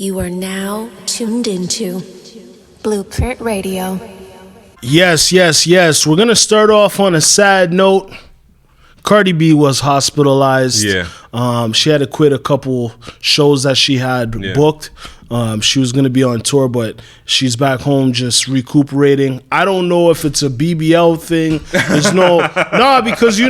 You are now tuned into Blueprint Radio. Yes. We're going to start off on a sad note. Cardi B was hospitalized. Yeah. She had to quit a couple shows that she had booked. She was going to be on tour, but she's back home just recuperating. I don't know if it's a BBL thing. There's because,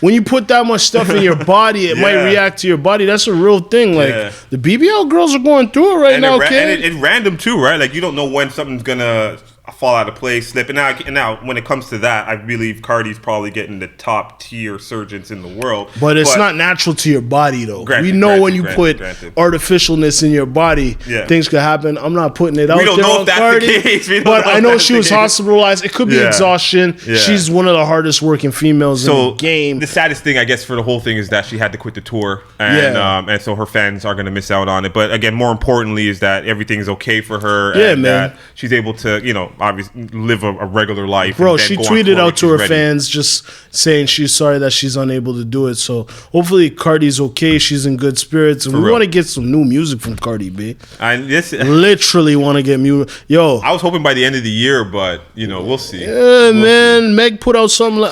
when you put that much stuff in your body, it might react to your body. That's a real thing. Like, the BBL girls are going through it right now, kid. And it's random, too, right? Like, you don't know when something's going to fall out of place, slip. And now, when it comes to that, I believe Cardi's probably getting the top tier surgeons in the world. But it's not natural to your body, though. We know when you put artificialness in your body, things could happen. I'm not putting it out there. We don't know if that's Cardi, the case. But I know she was hospitalized. It could be exhaustion. Yeah. She's one of the hardest working females in the game. The saddest thing, I guess, for the whole thing is that she had to quit the tour. And so her fans are going to miss out on it. But again, more importantly is that everything's okay for her. Yeah, and man. That she's able to, obviously live a regular life. Bro, she tweeted out to her fans just saying she's sorry that she's unable to do it. So hopefully Cardi's okay. She's in good spirits. And we want to get some new music from Cardi B. Literally want to get music. Yo. I was hoping by the end of the year, but, we'll see. Yeah, man. See. Meg put out something.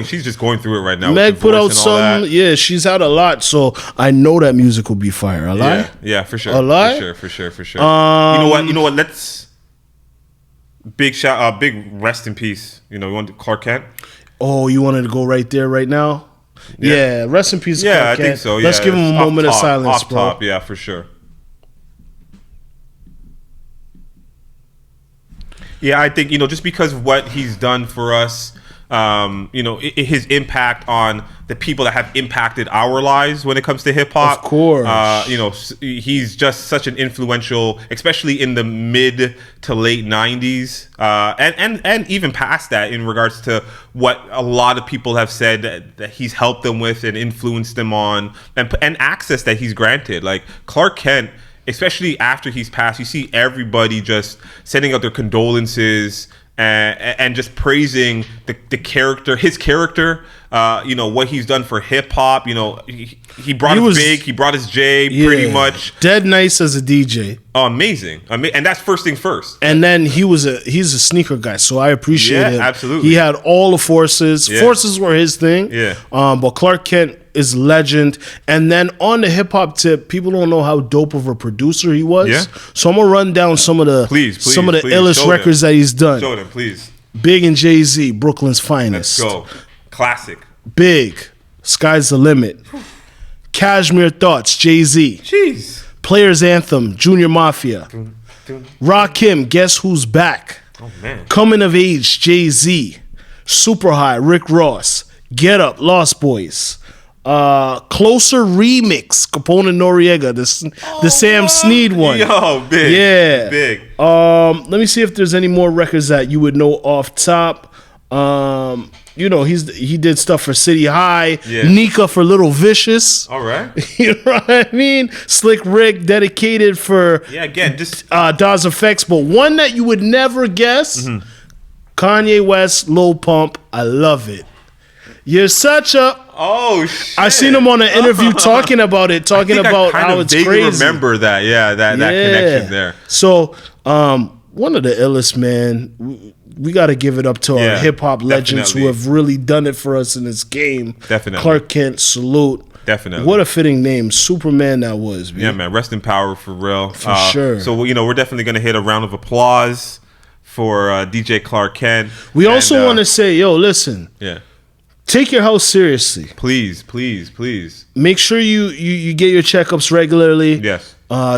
She's just going through it right now. Meg put out something. Yeah, she's had a lot. So I know that music will be fire. A lie? Yeah, for sure. A lie? For sure. You know what? Let's... Big rest in peace. We want Clark Kent. Oh, you wanted to go right there, right now? Yeah, rest in peace, Clark Kent. I think so. Yeah. Let's give him a moment of silence, bro. Top, yeah, for sure. Yeah, I think just because of what he's done for us, his impact on the people that have impacted our lives when it comes to hip hop. Of course. He's just such an influential, especially in the mid to late 90s, and even past that, in regards to what a lot of people have said that he's helped them with and influenced them on, and access that he's granted. Like Clark Kent, especially after he's passed, you see everybody just sending out their condolences and just praising his character, what he's done for hip hop. He brought his Big, he brought his J, pretty much. Dead nice as a DJ. Oh, amazing. And that's first thing first. And then he's a sneaker guy, so I appreciate him. Absolutely. He had all the forces. Yeah. Forces were his thing. Yeah. But Clark Kent is legend. And then on the hip hop tip, people don't know how dope of a producer he was. Yeah. So I'm gonna run down some of the illest records that he's done. Show them, please. Big and Jay-Z, Brooklyn's finest. Let's go. Classic. Big, Sky's the Limit. Cashmere Thoughts, Jay-Z. Jeez. Players Anthem, Junior Mafia. Rakim, Guess Who's Back. Oh, man. Coming of Age, Jay-Z. Super High, Rick Ross. Get Up, Lost Boys. Closer Remix, Capone and Noriega, the Sam Snead one. Yo, big. Yeah. Big. Let me see if there's any more records that you would know off top. He did stuff for City High, Nika for Little Vicious. All right. You know what I mean? Slick Rick, dedicated for Dawes Effects, but one that you would never guess, Kanye West, Lil Pump. I love it. You're such a... Oh, shit. I seen him on an interview talking about it, how it's crazy. I remember that, that connection there. So, one of the illest, man. We got to give it up to our hip-hop legends who have really done it for us in this game. Definitely. Clark Kent, salute. Definitely. What a fitting name. Superman that was, man. Yeah, man. Rest in power for real. For sure. So, we're definitely going to hit a round of applause for DJ Clark Kent. We also want to say, listen. Yeah. Take your health seriously. Please. Make sure you get your checkups regularly. Yes.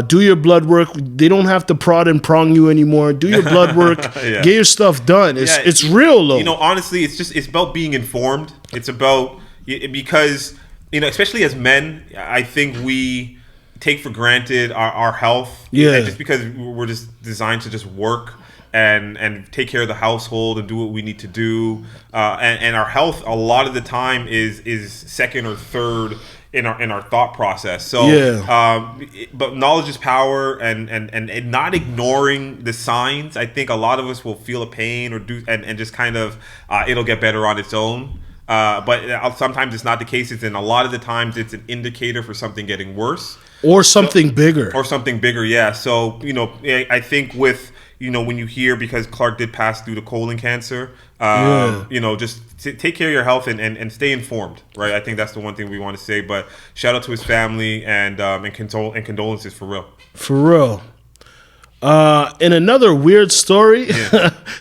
Do your blood work. They don't have to prod and prong you anymore. Do your blood work. Get your stuff done. It's real, though. Honestly, it's about being informed. It's about, because, especially as men, I think we take for granted our health. Yeah. Just because we're just designed to just work and take care of the household and do what we need to do. And our health, a lot of the time, is second or third in our thought process. So, but knowledge is power, and not ignoring the signs. I think a lot of us will feel a pain or do and just kind of it'll get better on its own. But sometimes it's not the case. And a lot of the times it's an indicator for something getting worse. or something bigger. Or something bigger, yeah. So, I think with, when you hear, because Clark did pass through the colon cancer, just take care of your health and stay informed, right? I think that's the one thing we want to say. But shout out to his family and condolences for real. For real. In another weird story,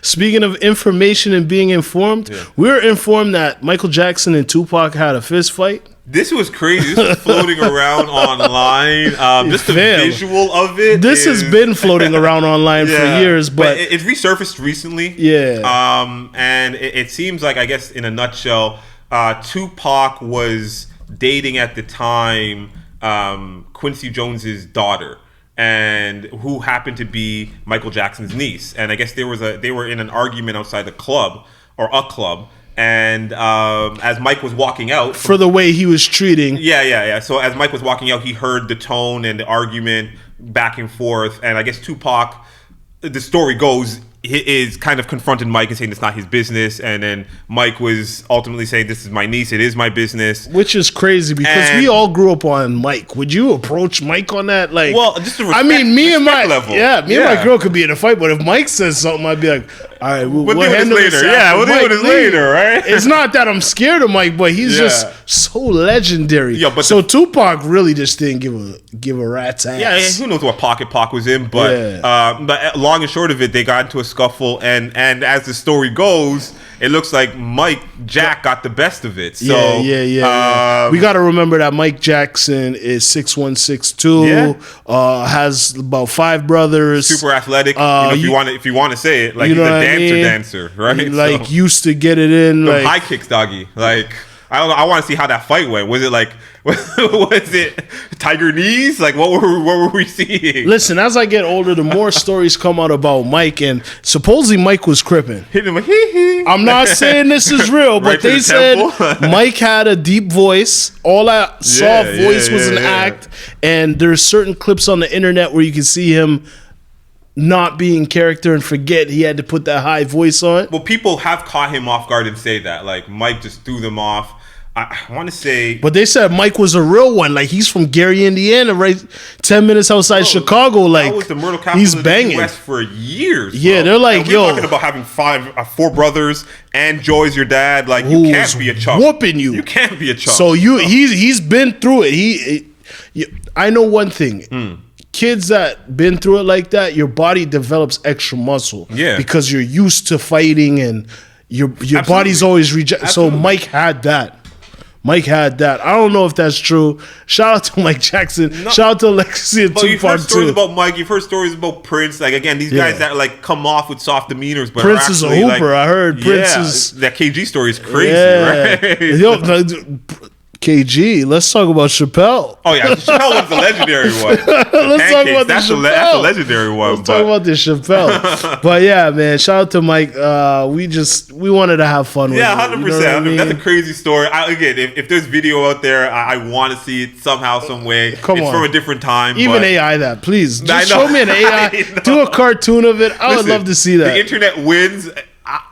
speaking of information and being informed, we were informed that Michael Jackson and Tupac had a fist fight. This was crazy. This was floating around online. Just the visual of it. This has been floating around online for years, but it resurfaced recently. Yeah. And it seems like, I guess, in a nutshell, Tupac was dating at the time Quincy Jones's daughter, and who happened to be Michael Jackson's niece. And I guess they were in an argument outside the club or a club. And as Mike was walking out, for the way he was treating, So as Mike was walking out, he heard the tone and the argument back and forth. And I guess Tupac, the story goes, is kind of confronting Mike and saying it's not his business, and then Mike was ultimately saying, "This is my niece; it is my business," which is crazy because we all grew up on Mike. Would you approach Mike on that? Like, well, just me and my level. And my girl could be in a fight, but if Mike says something, I'd be like, "All right, we'll handle this later." We'll deal with this later, right? It's not that I'm scared of Mike, but he's just so legendary. Yeah, but Tupac really just didn't give a rat's ass. Yeah, who knows what pocket Pac was in? But but long and short of it, they got into a scuffle, and as the story goes, it looks like Jack got the best of it. So we got to remember that Mike Jackson is 6'1", 6'2", has about 5 brothers, super athletic. If you want to say it, like, he's a dancer, right? Like, used to get it in, like high kicks, doggy. Like, I don't know. I want to see how that fight went. Was it like, was it tiger knees? Like, what were we seeing? Listen, as I get older, the more stories come out about Mike, and supposedly Mike was crippin'. Hit him like, hee. I'm not saying this is real, but they said Mike had a deep voice. All that soft voice was an act, and there's certain clips on the internet where you can see him not being character and forget he had to put that high voice on. Well, people have caught him off guard and say that, like, Mike just threw them off. I want to say, but they said Mike was a real one. Like, he's from Gary, Indiana, right 10 minutes outside Chicago. Like, that was the murder capital he's of banging. the US for years. Yeah, bro. They're like, we're talking about having 4 brothers, and Joy's your dad. Like, you can't be a chump. Whooping you. You can't be a chump. So he's been through it. I know one thing. Kids that been through it like that, your body develops extra muscle. Yeah. Because you're used to fighting, and your body's always reject. So Mike had that. I don't know if that's true. Shout out to Mike Jackson. No. Shout out to Alexia and Tupac, you've heard stories about Mike. You've heard stories about Prince. Like, again, these guys that like come off with soft demeanors, but Prince is a hooper. I heard Prince is that KG story is crazy, right? KG, let's talk about Chappelle. Oh yeah, Chappelle was the legendary one. Let's talk about that's the legendary one. Let's talk about the Chappelle. But yeah, man, shout out to Mike. We wanted to have fun with it. Yeah, 100%. That's a crazy story. Again, if there's video out there, I want to see it somehow, some way. It's from a different time. Even AI that, please. Just show me an AI. Do a cartoon of it. I would love to see that. The internet wins.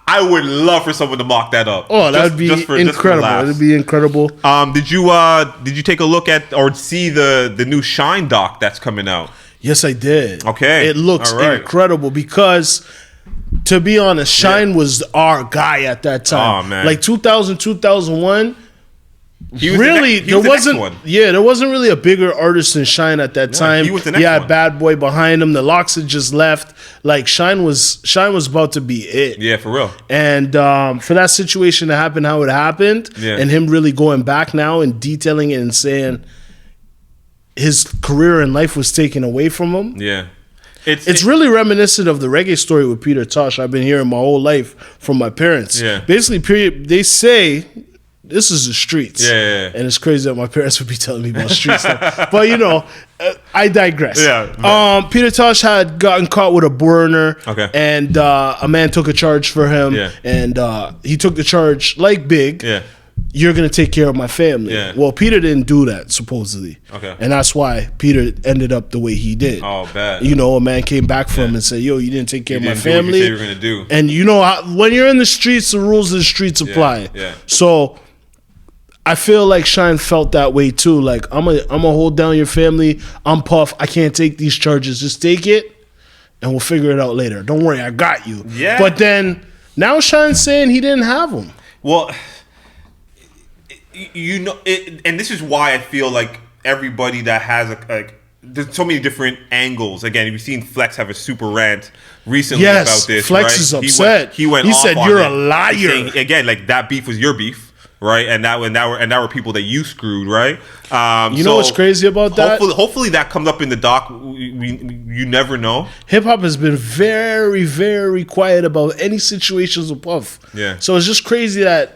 I would love for someone to mock that up. Oh, that would be incredible. It'd be incredible. Did you take a look at or see the new Shine doc that's coming out? Yes, I did. Okay. It looks incredible because, to be honest, Shine was our guy at that time. Oh, man. Like 2000, 2001. There wasn't really a bigger artist than Shine at that time. He was the next one. Bad Boy behind him. The Locks had just left. Like, Shine was about to be it. Yeah, for real. And for that situation to happen how it happened, and him really going back now and detailing it and saying his career and life was taken away from him. Yeah. It's really reminiscent of the reggae story with Peter Tosh I've been hearing my whole life from my parents. Yeah. Basically, they say this is the streets. Yeah. And it's crazy that my parents would be telling me about street stuff. But, I digress. Yeah. Peter Tosh had gotten caught with a burner. Okay. And a man took a charge for him. Yeah. And he took the charge like Big. Yeah. You're going to take care of my family. Yeah. Well, Peter didn't do that, supposedly. Okay. And that's why Peter ended up the way he did. Oh, bad. A man came back for him and said, yo, you didn't take care of my family. You said you were going to do. And when you're in the streets, the rules of the streets apply. Yeah. So I feel like Shine felt that way too. Like, I'm gonna hold down your family. I'm Puff. I can't take these charges. Just take it, and we'll figure it out later. Don't worry, I got you. Yeah. But then now Shine's saying he didn't have them. Well, you know, and this is why I feel like everybody that has there's so many different angles. Again, we've seen Flex have a super rant recently about this. Flex right? is upset. He went. He off said on you're it, a liar. saying, again, like that beef was your beef, right? And that were people that you screwed, right? You know what's crazy about that? Hopefully that comes up in the doc. You never know. Hip hop has been very, very quiet about any situations with Puff. Yeah. So it's just crazy that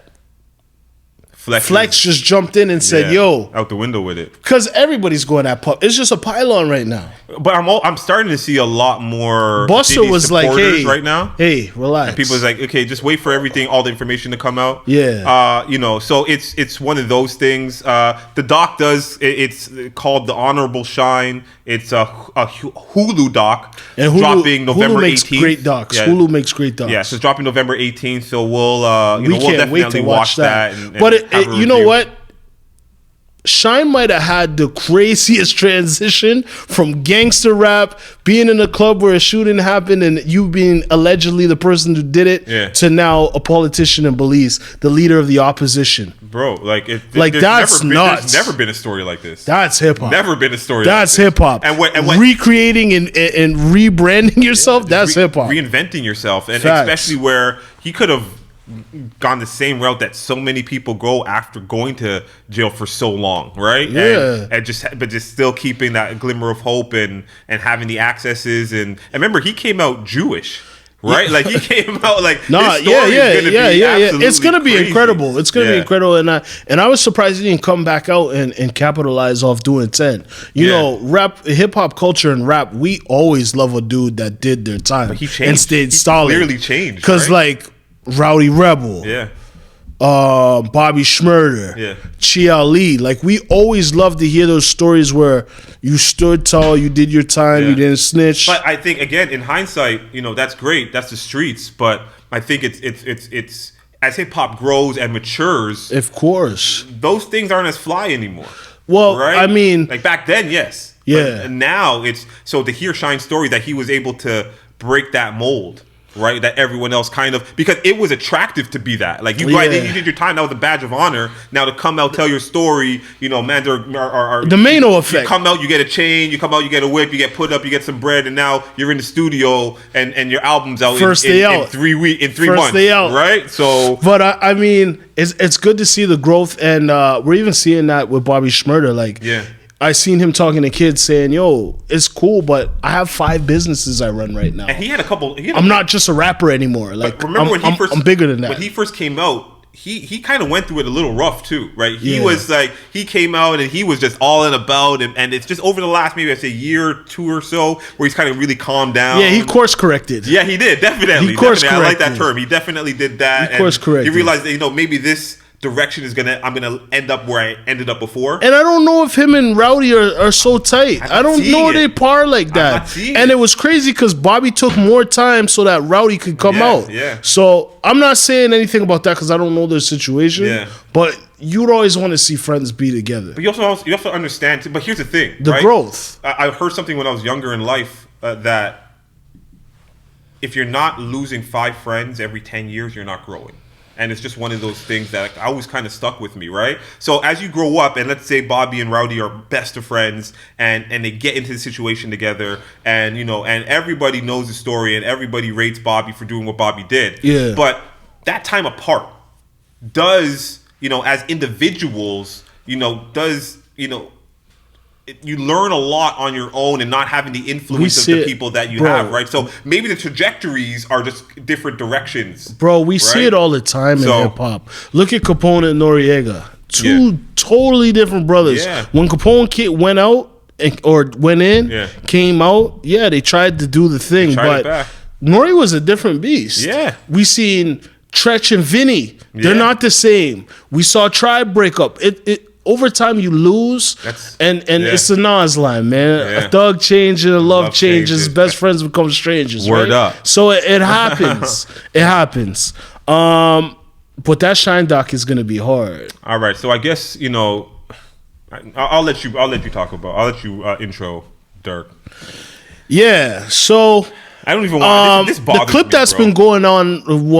Flex just jumped in and said, "Yo, out the window with it," because everybody's going at Puff. It's just a pylon right now. But I'm starting to see a lot more. Buster was like, "Hey, right now, hey, relax." And people's like, "Okay, just wait for everything, all the information to come out." Yeah. You know, so it's one of those things. The doc does. It's called The Honorable Shine. It's a Hulu doc. And Hulu, dropping November Hulu makes 18th. great docs. Yeah. Hulu makes great docs. Yeah, so it's dropping November 18th. So we'll we can't definitely wait to watch that. But you know what? Shine might have had the craziest transition from gangster rap, being in a club where a shooting happened and you being allegedly the person who did it, to now a politician in Belize, the leader of the opposition. Bro, that's nuts. There's never been a story like this. That's hip hop. Never been a story that's like this. Hip hop. And when recreating and rebranding yourself, that's hip hop. Reinventing yourself. And Facts. especially where he could have gone the same route that so many people go after going to jail for so long, right? Yeah. And just still keeping that glimmer of hope and having the accesses and remember he came out Jewish. Right, like he came out like yeah. It's gonna be crazy. incredible. It's gonna be incredible, and I was surprised he didn't come back out and capitalize off doing 10. You know, rap, hip hop culture and rap. We always love a dude that did their time and stayed solid. Clearly changed because like Rowdy Rebel, Bobby Shmurda, Chi Ali. Like we always love to hear those stories where you stood tall, you did your time, you didn't snitch. But I think again, in hindsight, you know, that's great. That's the streets. But I think it's as hip hop grows and matures, of course, those things aren't as fly anymore. Well, right? I mean, like back then, yes. Yeah. But now it's so to hear Shine's story that he was able to break that mold. Right, that everyone else kind of because it was attractive to be that. Like you did your time, that was a badge of honor. Now to come out, tell your story, you know, man, are the Mano effect. You come out, you get a chain. You come out, you get a whip. You get put up, you get some bread, and now you're in the studio and your album's out first day out in 3 weeks, in 3 first months, day out. Right. So, but I mean, it's good to see the growth, and we're even seeing that with Bobby Shmurda. Like, I seen him talking to kids saying, "Yo, it's cool, but I have 5 businesses I run right now." And he had a couple. I'm not just a rapper anymore. Like, remember I'm bigger than that. When he first came out, he kind of went through it a little rough too, right? He was like, he came out and he was just all in about, and it's just over the last maybe I'd say year or 2 or so where he's kind of really calmed down. Yeah, he course corrected. Yeah, he did definitely. He course corrected. I like that term. He definitely did that. He course corrected. He realized that, you know, maybe this direction I'm gonna end up where I ended up before. And I don't know if him and Rowdy are so tight. I don't know they par like that. And it was crazy because Bobby took more time so that Rowdy could come out. Yeah. So I'm not saying anything about that because I don't know their situation. Yeah. But you'd always want to see friends be together. But you also understand. But here's the thing: the growth. I heard something when I was younger in life that if you're not losing 5 friends every 10 years, you're not growing. And it's just one of those things that always kind of stuck with me, right? So as you grow up, and let's say Bobby and Rowdy are best of friends, and they get into the situation together, and you know, and everybody knows the story, and everybody rates Bobby for doing what Bobby did. Yeah. But that time apart does, you know, as individuals, you know, you learn a lot on your own and not having the influence of the people that you have, right? So maybe the trajectories are just different directions. Bro, we see it all the time in hip-hop. Look at Capone and Noriega. Two totally different brothers. Yeah. When Capone went out, or went in, came out, they tried to do the thing. But Nori was a different beast. Yeah. We seen Tretch and Vinny. They're not the same. We saw Tribe break up. Over time, you lose, and it's the Nas line, man. A thug changes, a love changes, best friends become strangers. Word up. So it happens. It happens. But that Shine doc is gonna be hard. All right, so I guess I'll let you talk about. I'll let you intro Dirk. Yeah. So I don't even want this bothers the clip me, that's bro.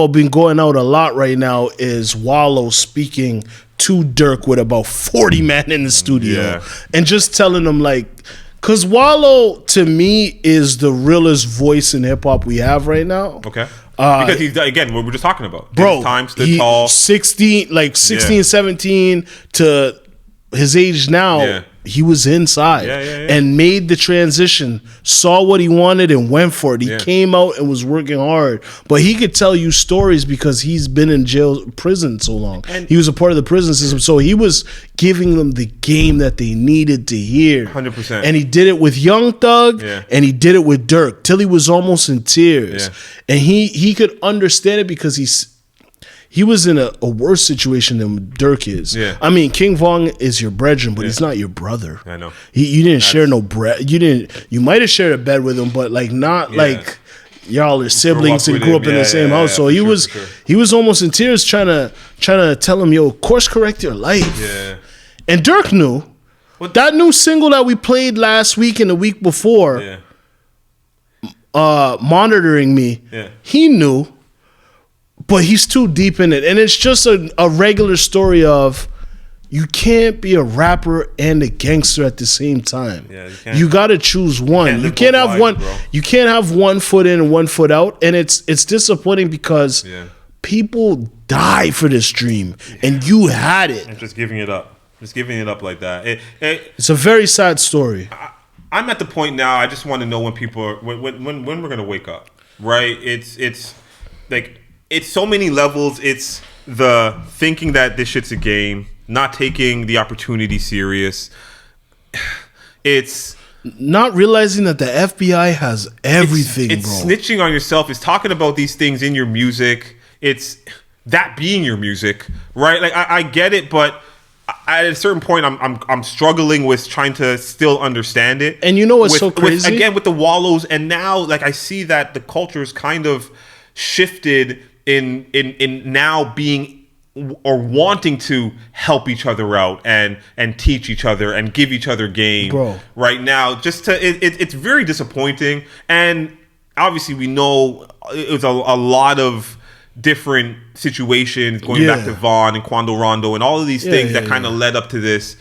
been going out a lot right now is Wallow speaking to Dirk with about 40 men in the studio and just telling them like, because Wallow to me is the realest voice in hip hop we have right now. Okay. Because he's, again, what we're just talking about. Bro, his time stood tall. 16, 17 to his age now, he was inside and made the transition, saw what he wanted and went for it. He came out and was working hard. But he could tell you stories because he's been in prison so long. And he was a part of the prison system. So he was giving them the game that they needed to hear. 100%. And he did it with Young Thug and he did it with Dirk till he was almost in tears. And he could understand it because he was in a worse situation than Dirk is. Yeah. I mean, King Von is your brethren, but he's not your brother. I know. You didn't share no bread. You might have shared a bed with him, but like not like y'all are siblings and grew up in the same house. So he was almost in tears trying to tell him, yo, course correct your life. Yeah. And Dirk knew. That new single that we played last week and the week before, Monitoring Me, he knew. But he's too deep in it. And it's just a regular story of you can't be a rapper and a gangster at the same time. Yeah, you got to choose one. You can't have one. Bro. You can't have 1 foot in and 1 foot out. And it's disappointing because people die for this dream and you had it. And just giving it up. Just giving it up like that. It's a very sad story. I'm at the point now, I just want to know when people are, when we're going to wake up, right? It's like, it's so many levels. It's the thinking that this shit's a game, not taking the opportunity serious. It's not realizing that the FBI has everything, it's bro. Snitching on yourself. It's talking about these things in your music. It's that being your music, right? Like I get it, but at a certain point, I'm struggling with trying to still understand it. And you know what's so crazy? Again, with the Wallows, and now like I see that the culture is kind of shifted in now being or wanting to help each other out and teach each other and give each other game. Bro. Right now, just to it's very disappointing. And obviously we know it was a lot of different situations going back to Vaughn and Quando Rondo and all of these things that kind of led up to this.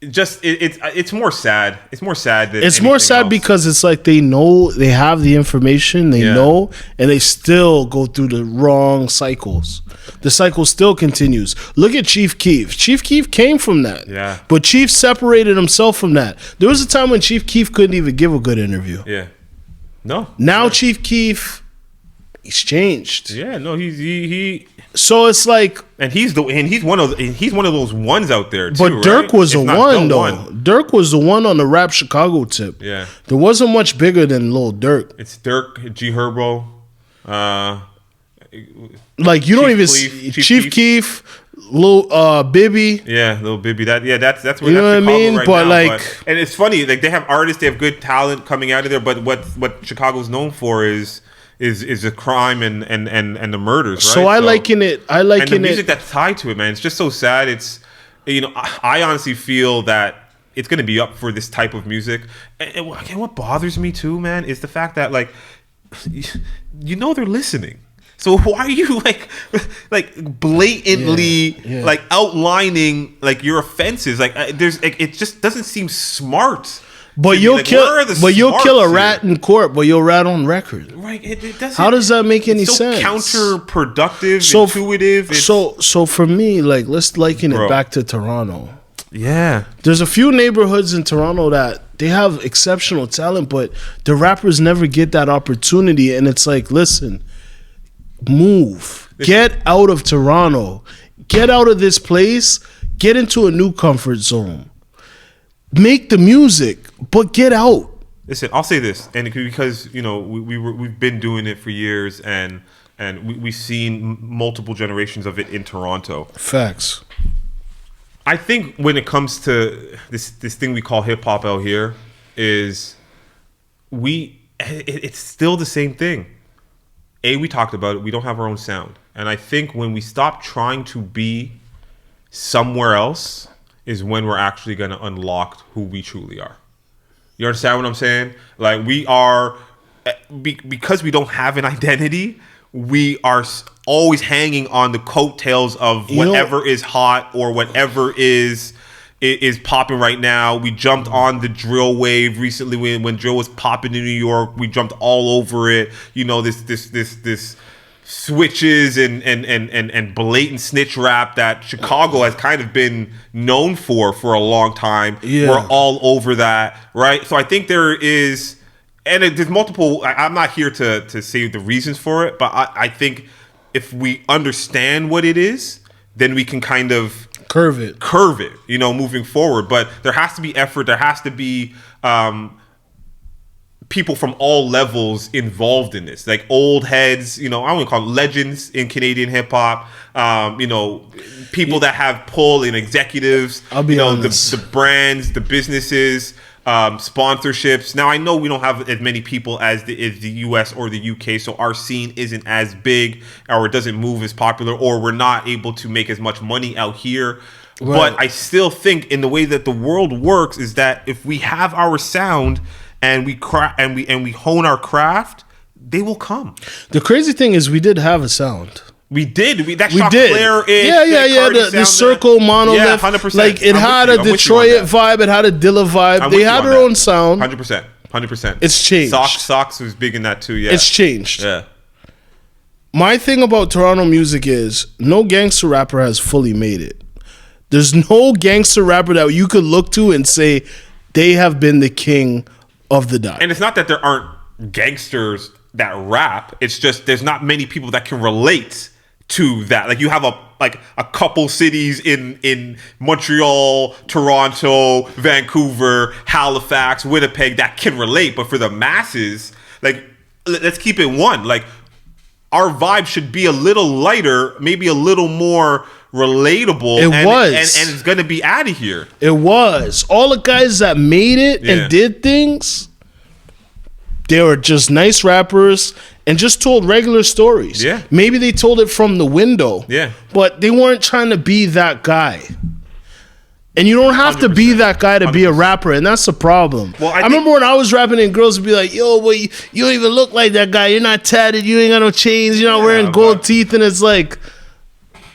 It's more sad. It's more sad than it's more sad else. Because it's like they know they have the information, they know, and they still go through the wrong cycles. The cycle still continues. Look at Chief Keef. Chief Keef came from that. Yeah. But Chief separated himself from that. There was a time when Chief Keef couldn't even give a good interview. Yeah. No. Now Chief Keef, he's changed. Yeah, no, he so it's like, and he's one of those ones out there too. But Dirk was the one though. Dirk was the one on the Rap Chicago tip. Yeah, there wasn't much bigger than Lil Durk. It's Dirk, G Herbo, like you don't even see Chief Keef, Lil Bibby. Yeah, Lil Bibby. That's where you know what I mean. Right but now, like, and it's funny. Like they have artists, they have good talent coming out of there. But what Chicago's known for is the crime and the murders, right? So I liken it. And the music that's tied to it, man. It's just so sad. It's, I honestly feel that it's going to be up for this type of music. And what bothers me too, man, is the fact that like, they're listening. So why are you like blatantly like outlining like your offenses? Like it just doesn't seem smart. But you'll kill a rat in court, but you'll rat on record. Right? It doesn't. How does that make any sense? Counterproductive, intuitive. So for me, like let's liken it back to Toronto. Yeah, there's a few neighborhoods in Toronto that they have exceptional talent, but the rappers never get that opportunity. And it's like, listen, move, get out of Toronto, get out of this place, get into a new comfort zone. Make the music, but get out. Listen, I'll say this, and because we've been doing it for years, and we've seen multiple generations of it in Toronto. Facts. I think when it comes to this thing we call hip hop out here, is it's still the same thing. We talked about it. We don't have our own sound. And I think when we stop trying to be somewhere else is when we're actually going to unlock who we truly are. You understand what I'm saying? Like, we are, because we don't have an identity, we are always hanging on the coattails of whatever is hot or whatever is popping right now. We jumped on the drill wave recently when drill was popping in New York. We jumped all over it. You know, this switches and blatant snitch rap that Chicago has kind of been known for a long time. Yeah. We're all over that, right? So I think there is, and there's multiple, I'm not here to say the reasons for it, but I think if we understand what it is, then we can kind of curve it, you know, moving forward. But there has to be effort. There has to be people from all levels involved in this, like old heads, you know, I want to call it legends in Canadian hip hop, you know, people that have pull in executives, I'll be honest. The brands, the businesses, sponsorships. Now, I know we don't have as many people as the US or the UK, so our scene isn't as big, or it doesn't move as popular, or we're not able to make as much money out here. Right. But I still think in the way that the world works is that if we have our sound and we hone our craft, they will come. The crazy thing is we did have a sound. We did. That shot Claire in. Yeah. The circle mono. Yeah, 100%. Like, it had a Detroit vibe. It had a Dilla vibe. They had their own sound. 100%. It's changed. Socks was big in that too, yeah. It's changed. Yeah. My thing about Toronto music is no gangster rapper has fully made it. There's no gangster rapper that you could look to and say they have been the king of the dot. And it's not that there aren't gangsters that rap. It's just there's not many people that can relate to that. Like, you have a couple cities in Montreal, Toronto, Vancouver, Halifax, Winnipeg that can relate. But for the masses, like, let's keep it one. Like, our vibe should be a little lighter, maybe a little more relatable. And it's going to be out of here. It was. All the guys that made it and did things, they were just nice rappers and just told regular stories. Yeah. Maybe they told it from the window. Yeah. But they weren't trying to be that guy. And you don't have 100%. To be that guy to 100%. Be a rapper, and that's the problem. Well, I remember when I was rapping and girls would be like, yo, boy, you don't even look like that guy. You're not tatted. You ain't got no chains. You're not wearing gold teeth. And it's like...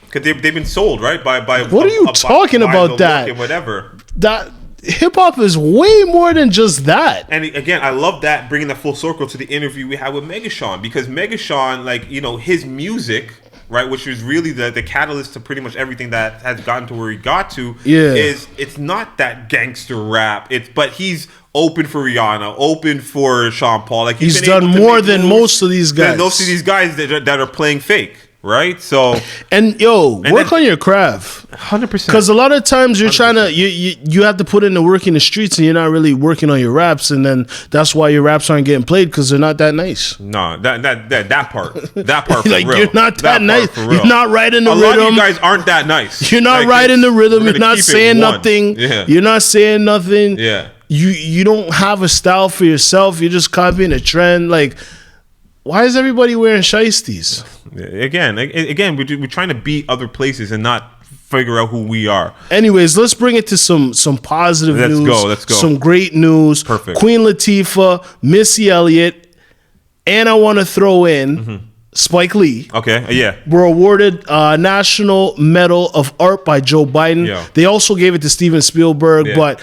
Because they've been sold, right? By what are you talking about that? And whatever. That hip-hop is way more than just that. And again, I love that, bringing that full circle to the interview we had with Megashawn. Because Megashawn, like, you know, his music... right, which is really the catalyst to pretty much everything that has gotten to where he got to. Is it's not that gangster rap. But he's open for Rihanna, open for Sean Paul. Like, he's done more than most of these guys. Most of these guys that are playing fake. Right, so work on your craft, 100%. Because a lot of times you're 100%. Trying to you have to put in the work in the streets, and you're not really working on your raps, and then that's why your raps aren't getting played because they're not that nice. No, that part for like real. You're not that nice. You're not right in the rhythm. A lot of you guys aren't that nice. You're not right in the rhythm. You're not saying nothing. Yeah. You're not saying nothing. Yeah. You don't have a style for yourself. You're just copying a trend. Like, why is everybody wearing shiesties? Again, we're trying to be other places and not figure out who we are. Anyways, let's bring it to some positive news. Let's go. Some great news. Perfect. Queen Latifah, Missy Elliott, and I want to throw in Spike Lee. Okay, yeah. Were awarded National Medal of Art by Joe Biden. Yeah. They also gave it to Steven Spielberg, but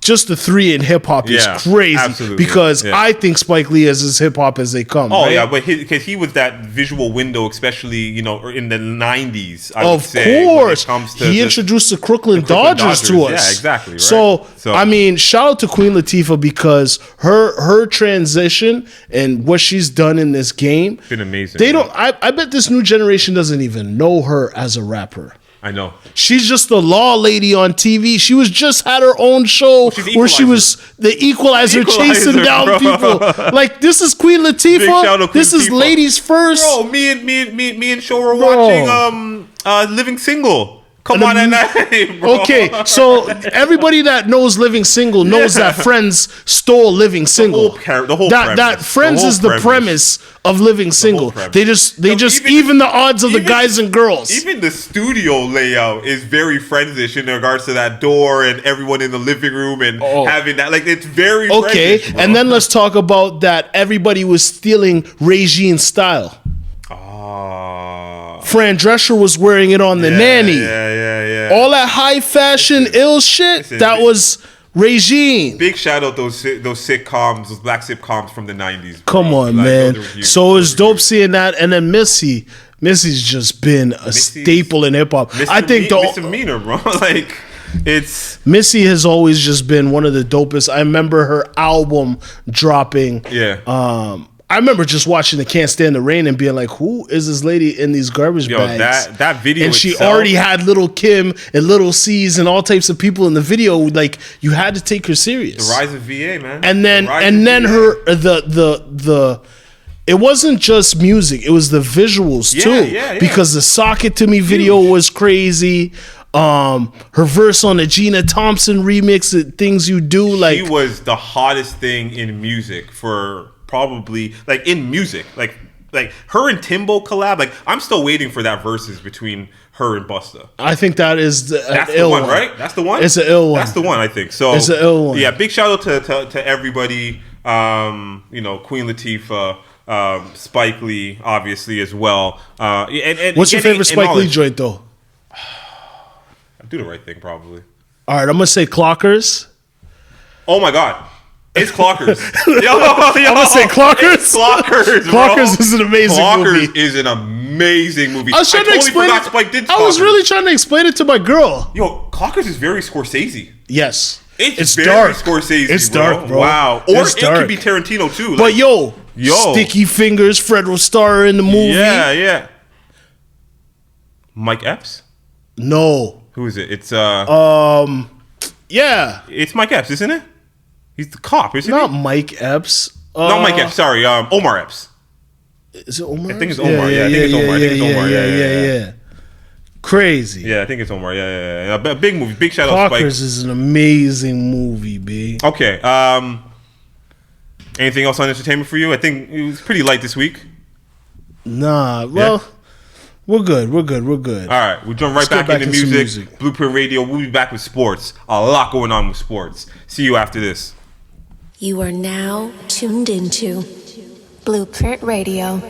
just the three in hip hop is crazy. Absolutely. Because I think Spike Lee is as hip hop as they come. Oh, right? yeah, but because he was that visual window, especially, you know, in the 90s. Of course. He introduced the Crooklyn Dodgers to us. Yeah, exactly. Right? So, I mean, shout out to Queen Latifah because her transition and what she's done in this game. Been amazing. I bet this new generation doesn't even know her as a rapper. I know. She's just the law lady on TV. She had her own show where she was the equalizer chasing down people. Like, this is Queen Latifah. This is ladies first. Bro, me and Show were watching Living Single. Come on at night, bro. Okay, so everybody that knows Living Single knows that Friends stole Living Single. The whole that premise. Friends is the premise of Living Single. They just even the odds of the guys and girls. Even the studio layout is very Friends-ish in regards to that door and everyone in the living room and having that. Like, it's very okay. Friends-ish, bro. And then let's talk about that. Everybody was stealing Regine's style. Fran Drescher was wearing it on the nanny. Yeah. All that high fashion, ill shit, that was Regine. Big shout out those sitcoms, those black sitcoms from the 90s. Bro. Come on, man. So it was dope seeing that. And then Missy's just been a staple in hip hop. I think misdemeanor, bro. Like, it's Missy has always just been one of the dopest. I remember her album dropping. Yeah. I remember just watching the Can't Stand the Rain and being like, who is this lady in these garbage bags? That video and she itself, already had Little Kim and Little C's and all types of people in the video. Like, you had to take her serious. The rise of VA, man. And then her the it wasn't just music, it was the visuals too. Yeah. Because the Sock It To Me video was crazy. Her verse on the Gina Thompson remix, Things You Do, like, she was the hottest thing in music for probably, like, in music, like her and Timbo collab. Like, I'm still waiting for that verses between her and Busta. I think that is that's the one, right? That's the one. It's an ill one. That's the one, I think. So it's an ill one. Yeah, big shout out to everybody. Queen Latifah, Spike Lee, obviously, as well. And what's your favorite Spike Lee joint though? Do the Right Thing, probably. All right, I'm gonna say Clockers. Oh my God. It's Clockers. I'm gonna say Clockers. It's Clockers, bro. Clockers is an amazing movie. Clockers is an amazing movie. I was trying to explain it. Spike did I was really trying to explain it to my girl. Yo, Clockers is very Scorsese. Yes. It's very dark. Scorsese. It's dark, bro. Wow. Or it could be Tarantino too. Like, but yo, Sticky Fingers, Fred Star in the movie. Yeah. Mike Epps? No. Who is it? It's yeah. It's Mike Epps, isn't it? He's the cop, isn't he? Not Mike Epps. Not Mike Epps. Sorry, Omar Epps. Is it Omar? I think it's Omar. Yeah, I think it's Omar. Yeah. Crazy. Yeah, I think it's Omar. Yeah. A big movie. Big shout out to Spike. Clockers is an amazing movie, B. Okay. Anything else on entertainment for you? I think it was pretty light this week. Nah. Well, we're good. All right. We'll jump right back into music. Blueprint Radio. We'll be back with sports. A lot going on with sports. See you after this. You are now tuned into Blueprint Radio.